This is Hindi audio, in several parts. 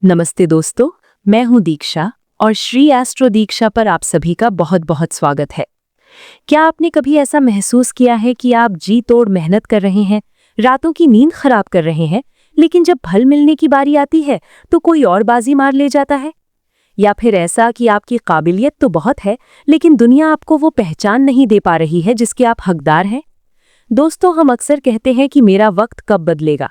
नमस्ते दोस्तों, मैं हूं दीक्षा और श्री एस्ट्रो दीक्षा पर आप सभी का बहुत बहुत स्वागत है। क्या आपने कभी ऐसा महसूस किया है कि आप जी तोड़ मेहनत कर रहे हैं, रातों की नींद खराब कर रहे हैं, लेकिन जब फल मिलने की बारी आती है तो कोई और बाजी मार ले जाता है? या फिर ऐसा कि आपकी काबिलियत तो बहुत है, लेकिन दुनिया आपको वो पहचान नहीं दे पा रही है जिसके आप हकदार हैं? दोस्तों, हम अक्सर कहते हैं कि मेरा वक्त कब बदलेगा,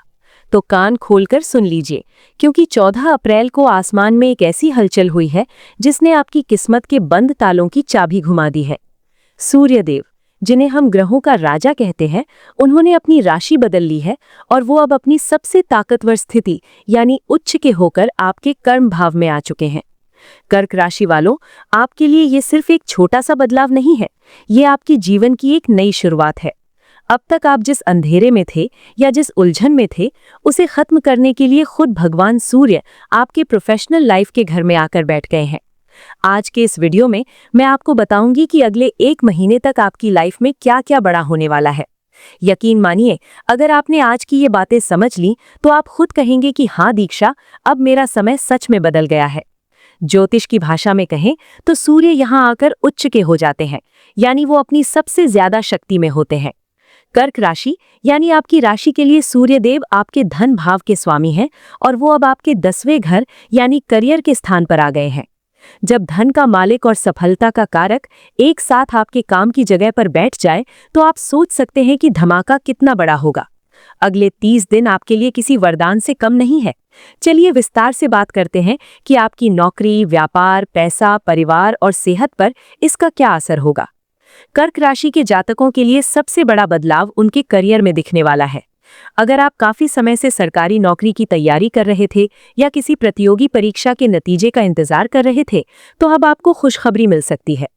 तो कान खोलकर सुन लीजिए, क्योंकि 14 अप्रैल को आसमान में एक ऐसी हलचल हुई है जिसने आपकी किस्मत के बंद तालों की चाबी घुमा दी है। सूर्यदेव, जिन्हें हम ग्रहों का राजा कहते हैं, उन्होंने अपनी राशि बदल ली है और वो अब अपनी सबसे ताकतवर स्थिति यानी उच्च के होकर आपके कर्म भाव में आ चुके हैं। कर्क राशि वालों, आपके लिए ये सिर्फ एक छोटा सा बदलाव नहीं है, ये आपके जीवन की एक नई शुरुआत है। अब तक आप जिस अंधेरे में थे या जिस उलझन में थे, उसे खत्म करने के लिए खुद भगवान सूर्य आपके प्रोफेशनल लाइफ के घर में आकर बैठ गए हैं। आज के इस वीडियो में मैं आपको बताऊंगी कि अगले 1 महीने तक आपकी लाइफ में क्या क्या बड़ा होने वाला है। यकीन मानिए, अगर आपने आज की ये बातें समझ ली तो आप खुद कहेंगे कि हाँ दीक्षा, अब मेरा समय सच में बदल गया है। ज्योतिष की भाषा में कहें तो सूर्य यहाँ आकर उच्च के हो जाते हैं, यानी वो अपनी सबसे ज्यादा शक्ति में होते हैं। कर्क राशि यानी आपकी राशि के लिए सूर्यदेव आपके धन भाव के स्वामी हैं और वो अब आपके 10वें घर यानी करियर के स्थान पर आ गए हैं। जब धन का मालिक और सफलता का कारक एक साथ आपके काम की जगह पर बैठ जाए तो आप सोच सकते हैं कि धमाका कितना बड़ा होगा। अगले 30 दिन आपके लिए किसी वरदान से कम नहीं है। चलिए विस्तार से बात करते हैं कि आपकी नौकरी, व्यापार, पैसा, परिवार और सेहत पर इसका क्या असर होगा। कर्क राशि के जातकों के लिए सबसे बड़ा बदलाव उनके करियर में दिखने वाला है। अगर आप काफी समय से सरकारी नौकरी की तैयारी कर रहे थे या किसी प्रतियोगी परीक्षा के नतीजे का इंतजार कर रहे थे, तो अब आपको खुशखबरी मिल सकती है।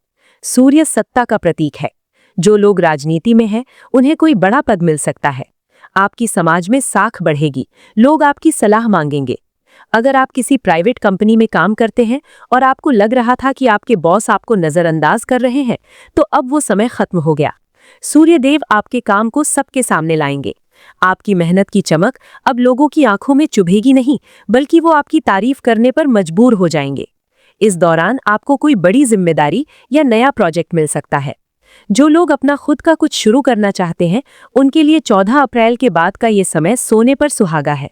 सूर्य सत्ता का प्रतीक है। जो लोग राजनीति में हैं, उन्हें कोई बड़ा पद मिल सकता है। आपकी समाज में साख बढ़ेगी, लोग आपकी सलाह मांगेंगे। अगर आप किसी प्राइवेट कंपनी में काम करते हैं और आपको लग रहा था कि आपके बॉस आपको नजरअंदाज कर रहे हैं, तो अब वो समय खत्म हो गया। सूर्यदेव आपके काम को सबके सामने लाएंगे। आपकी मेहनत की चमक अब लोगों की आंखों में चुभेगी नहीं, बल्कि वो आपकी तारीफ करने पर मजबूर हो जाएंगे। इस दौरान आपको कोई बड़ी जिम्मेदारी या नया प्रोजेक्ट मिल सकता है। जो लोग अपना खुद का कुछ शुरू करना चाहते हैं, उनके लिए 14 अप्रैल के बाद का ये समय सोने पर सुहागा है।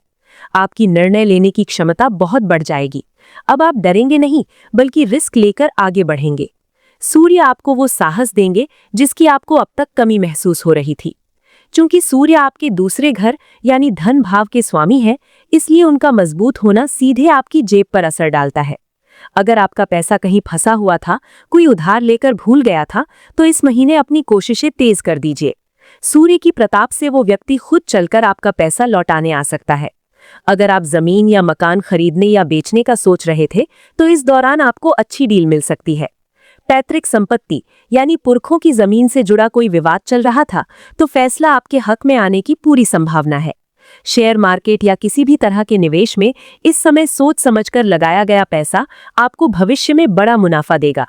आपकी निर्णय लेने की क्षमता बहुत बढ़ जाएगी। अब आप डरेंगे नहीं, बल्कि रिस्क लेकर आगे बढ़ेंगे। सूर्य आपको वो साहस देंगे जिसकी आपको अब तक कमी महसूस हो रही थी। चूंकि सूर्य आपके दूसरे घर यानी धन भाव के स्वामी हैं, इसलिए उनका मजबूत होना सीधे आपकी जेब पर असर डालता है। अगर आपका पैसा कहीं फंसा हुआ था, कोई उधार लेकर भूल गया था, तो इस महीने अपनी कोशिशें तेज कर दीजिए। सूर्य की प्रताप से वो व्यक्ति खुद चलकर आपका पैसा लौटाने आ सकता है। अगर आप जमीन या मकान खरीदने या बेचने का सोच रहे थे, तो इस दौरान आपको अच्छी डील मिल सकती है। पैतृक संपत्ति यानी पुरखों की जमीन से जुड़ा कोई विवाद चल रहा था, तो फैसला आपके हक में आने की पूरी संभावना है। शेयर मार्केट या किसी भी तरह के निवेश में इस समय सोच समझकर लगाया गया पैसा आपको भविष्य में बड़ा मुनाफा देगा।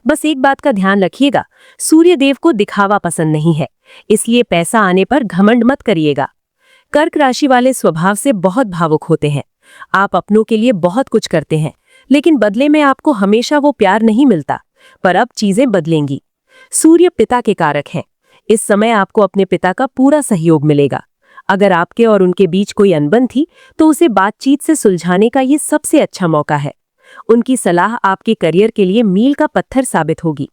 बस एक बात का ध्यान रखिएगा, सूर्यदेव को दिखावा पसंद नहीं है, इसलिए पैसा आने पर घमंड मत करिएगा। कर्क राशि वाले स्वभाव से बहुत भावुक होते हैं। आप अपनों के लिए बहुत कुछ करते हैं, लेकिन बदले में आपको हमेशा वो प्यार नहीं मिलता। पर अब चीजें बदलेंगी। सूर्य पिता के कारक हैं। इस समय आपको अपने पिता का पूरा सहयोग मिलेगा। अगर आपके और उनके बीच कोई अनबन थी, तो उसे बातचीत से सुलझाने का ये सबसे अच्छा मौका है। उनकी सलाह आपके करियर के लिए मील का पत्थर साबित होगी।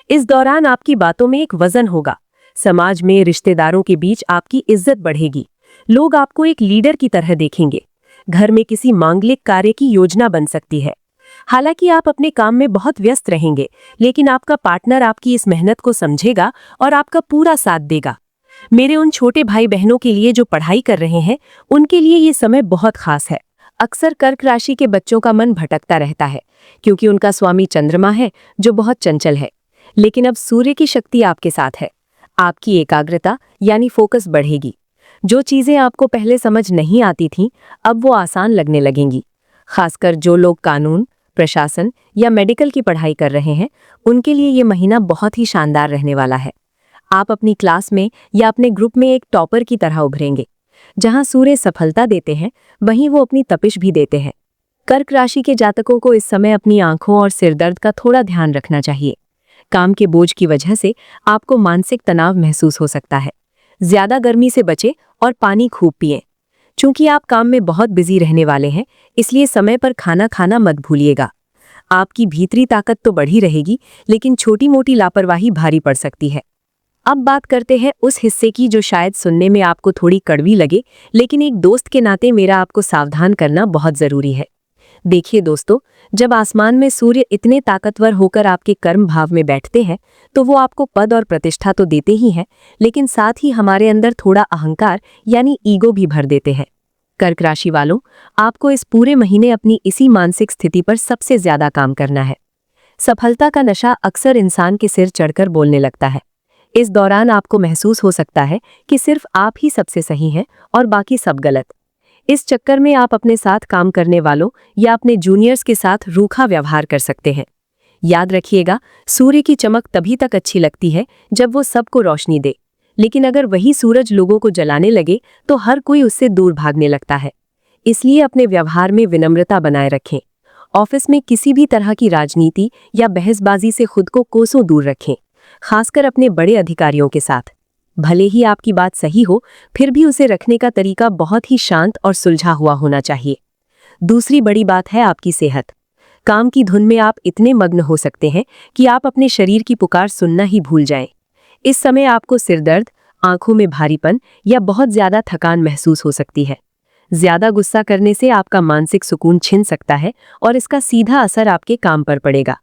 इस दौरान आपकी बातों में एक वजन होगा। समाज में रिश्तेदारों के बीच आपकी इज्जत बढ़ेगी। लोग आपको एक लीडर की तरह देखेंगे। घर में किसी मांगलिक कार्य की योजना बन सकती है। हालांकि आप अपने काम में बहुत व्यस्त रहेंगे, लेकिन आपका पार्टनर आपकी इस मेहनत को समझेगा और आपका पूरा साथ देगा। मेरे उन छोटे भाई बहनों के लिए जो पढ़ाई कर रहे हैं, उनके लिए ये समय बहुत खास है। अक्सर कर्क राशि के बच्चों का मन भटकता रहता है, क्योंकि उनका स्वामी चंद्रमा है जो बहुत चंचल है। लेकिन अब सूर्य की शक्ति आपके साथ है। आपकी एकाग्रता यानी फोकस बढ़ेगी। जो चीजें आपको पहले समझ नहीं आती थीं, अब वो आसान लगने लगेंगी। खासकर जो लोग कानून, प्रशासन या मेडिकल की पढ़ाई कर रहे हैं, उनके लिए ये महीना बहुत ही शानदार रहने वाला है। आप अपनी क्लास में या अपने ग्रुप में एक टॉपर की तरह उभरेंगे। जहां सूर्य सफलता देते हैं, वहीं वो अपनी तपिश भी देते हैं। कर्क राशि के जातकों को इस समय अपनी आंखों और सिरदर्द का थोड़ा ध्यान रखना चाहिए। काम के बोझ की वजह से आपको मानसिक तनाव महसूस हो सकता है। ज्यादा गर्मी से बचें और पानी खूब पिएं। चूंकि आप काम में बहुत बिजी रहने वाले हैं, इसलिए समय पर खाना खाना मत भूलिएगा। आपकी भीतरी ताकत तो बढ़ी रहेगी, लेकिन छोटी मोटी लापरवाही भारी पड़ सकती है। अब बात करते हैं उस हिस्से की जो शायद सुनने में आपको थोड़ी कड़वी लगे, लेकिन एक दोस्त के नाते मेरा आपको सावधान करना बहुत जरूरी है। देखिए दोस्तों, जब आसमान में सूर्य इतने ताकतवर होकर आपके कर्म भाव में बैठते हैं, तो वो आपको पद और प्रतिष्ठा तो देते ही हैं, लेकिन साथ ही हमारे अंदर थोड़ा अहंकार यानी ईगो भी भर देते हैं। कर्क राशि वालों, आपको इस पूरे महीने अपनी इसी मानसिक स्थिति पर सबसे ज्यादा काम करना है। सफलता का नशा अक्सर इंसान के सिर चढ़कर बोलने लगता है। इस दौरान आपको महसूस हो सकता है कि सिर्फ आप ही सबसे सही हैं और बाकी सब गलत। इस चक्कर में आप अपने साथ काम करने वालों या अपने जूनियर्स के साथ रूखा व्यवहार कर सकते हैं। याद रखिएगा, सूर्य की चमक तभी तक अच्छी लगती है जब वो सबको रोशनी दे, लेकिन अगर वही सूरज लोगों को जलाने लगे तो हर कोई उससे दूर भागने लगता है। इसलिए अपने व्यवहार में विनम्रता बनाए रखें। ऑफिस में किसी भी तरह की राजनीति या बहसबाजी से खुद को कोसों दूर रखें, खासकर अपने बड़े अधिकारियों के साथ। भले ही आपकी बात सही हो, फिर भी उसे रखने का तरीका बहुत ही शांत और सुलझा हुआ होना चाहिए। दूसरी बड़ी बात है आपकी सेहत। काम की धुन में आप इतने मग्न हो सकते हैं कि आप अपने शरीर की पुकार सुनना ही भूल जाएं। इस समय आपको सिरदर्द, आंखों में भारीपन या बहुत ज्यादा थकान महसूस हो सकती है। ज्यादा गुस्सा करने से आपका मानसिक सुकून छिन सकता है और इसका सीधा असर आपके काम पर पड़ेगा।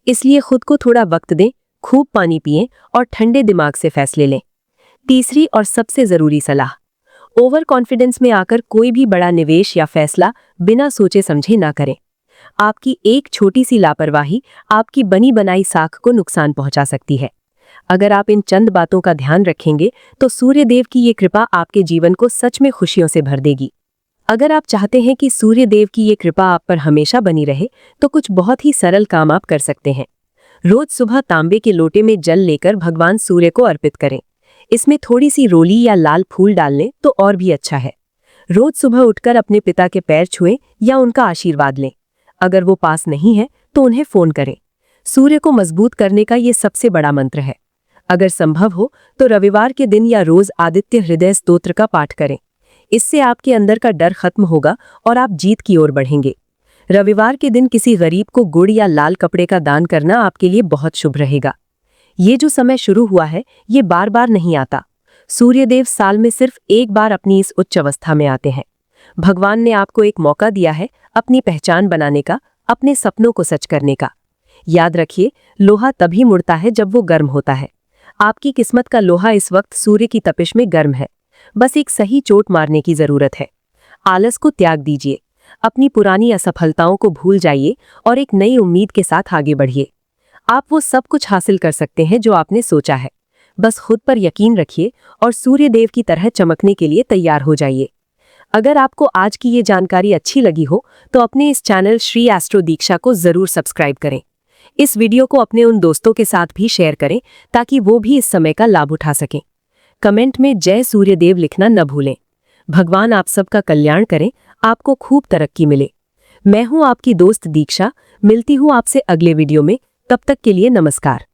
इसलिए खुद को थोड़ा वक्त दें, खूब पानी पिएं और ठंडे दिमाग से फैसले लें। तीसरी और सबसे जरूरी सलाह, ओवर कॉन्फिडेंस में आकर कोई भी बड़ा निवेश या फैसला बिना सोचे समझे ना करें। आपकी एक छोटी सी लापरवाही आपकी बनी बनाई साख को नुकसान पहुंचा सकती है। अगर आप इन चंद बातों का ध्यान रखेंगे तो सूर्य देव की ये कृपा आपके जीवन को सच में खुशियों से भर देगी। अगर आप चाहते हैं कि सूर्य देव की ये कृपा आप पर हमेशा बनी रहे, तो कुछ बहुत ही सरल काम आप कर सकते हैं। रोज सुबह तांबे के लोटे में जल लेकर भगवान सूर्य को अर्पित करें। इसमें थोड़ी सी रोली या लाल फूल डाल लें तो और भी अच्छा है। रोज सुबह उठकर अपने पिता के पैर छुएं या उनका आशीर्वाद लें। अगर वो पास नहीं है तो उन्हें फोन करें। सूर्य को मजबूत करने का ये सबसे बड़ा मंत्र है। अगर संभव हो तो रविवार के दिन या रोज आदित्य हृदय स्तोत्र का पाठ करें। इससे आपके अंदर का डर खत्म होगा और आप जीत की ओर बढ़ेंगे। रविवार के दिन किसी गरीब को गुड़ या लाल कपड़े का दान करना आपके लिए बहुत शुभ रहेगा। ये जो समय शुरू हुआ है, ये बार बार नहीं आता। सूर्यदेव साल में सिर्फ एक बार अपनी इस उच्च अवस्था में आते हैं। भगवान ने आपको एक मौका दिया है अपनी पहचान बनाने का, अपने सपनों को सच करने का। याद रखिए, लोहा तभी मुड़ता है जब वो गर्म होता है। आपकी किस्मत का लोहा इस वक्त सूर्य की तपिश में गर्म है। बस एक सही चोट मारने की जरूरत है। आलस को त्याग दीजिए, अपनी पुरानी असफलताओं को भूल जाइए और एक नई उम्मीद के साथ आगे बढ़िए। आप वो सब कुछ हासिल कर सकते हैं जो आपने सोचा है। बस खुद पर यकीन रखिए और सूर्य देव की तरह चमकने के लिए तैयार हो जाइए। अगर आपको आज की ये जानकारी अच्छी लगी हो तो अपने इस चैनल श्री एस्ट्रो दीक्षा को जरूर सब्सक्राइब करें। इस वीडियो को अपने उन दोस्तों के साथ भी शेयर करें ताकि वो भी इस समय का लाभ उठा सकें। कमेंट में जय सूर्यदेव लिखना न भूलें। भगवान आप सबका कल्याण करें, आपको खूब तरक्की मिले। मैं हूं आपकी दोस्त दीक्षा। मिलती हूं आपसे अगले वीडियो में। तब तक के लिए नमस्कार।